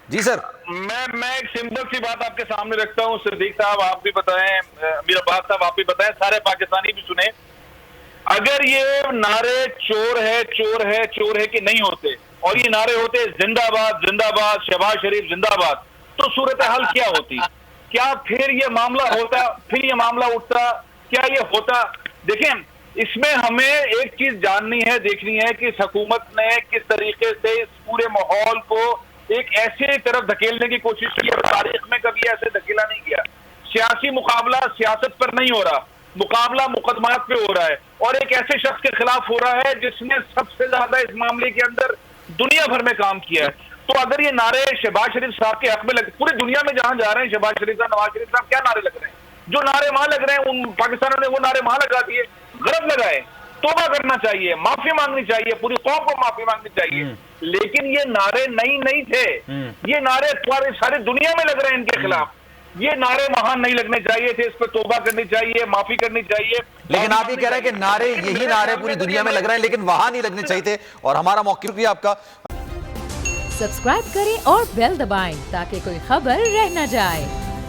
जी sir. मैं एक simple सी बात आपके सामने रखता हूँ सिद्दीक साहब, आप भी बताएं, मीर अब्बास साहब आप भी बताएं, सारे पाकिस्तानी भी सुने। अगर ये नारे चोर है चोर है चोर है कि नहीं होते और ये नारे होते जिंदाबाद जिंदाबाद शहबाज शरीफ जिंदाबाद, तो सूरत हाल क्या होती? क्या फिर ये मामला होता? फिर ये मामला उठता? क्या ये होता? देखें, इसमें हमें एक चीज जाननी है, देखनी है कि इस हुकूमत ने किस तरीके से इस पूरे माहौल को एक ऐसे तरफ धकेलने की कोशिश की है। तारीख में कभी ऐसे धकेला नहीं किया। सियासी मुकाबला सियासत पर नहीं हो रहा, मुकाबला मुकदमात पे हो रहा है और एक ऐसे शख्स के खिलाफ हो रहा है जिसने सबसे ज्यादा इस मामले के अंदर दुनिया भर में काम किया है। तो अगर ये नारे शहबाज शरीफ साहब के हक में लगे, पूरी दुनिया में जहां जा रहे हैं शहबाज शरीफ साहब, नवाज शरीफ साहब, क्या नारे लग रहे हैं? जो नारे वहां लग रहे हैं उन पाकिस्तानियों ने वो नारे वहां लगा दिए। गलत लगाए, तौबा करना चाहिए, माफी मांगनी चाहिए, पूरी कौम को माफी मांगनी चाहिए। लेकिन ये नारे नहीं थे, ये नारे सारी दुनिया में लग रहे हैं इनके खिलाफ। ये नारे वहां नहीं लगने चाहिए थे, इस पर तौबा करनी चाहिए, माफी करनी चाहिए। लेकिन आप ये कह रहे हैं कि नारे, यही नारे पूरी दुनिया में लग रहे हैं लेकिन वहां नहीं लगने चाहिए थे, और हमारा मौक़िफ़ भी आपका। सब्सक्राइब करें और बेल दबाएं ताकि कोई खबर रह न जाए।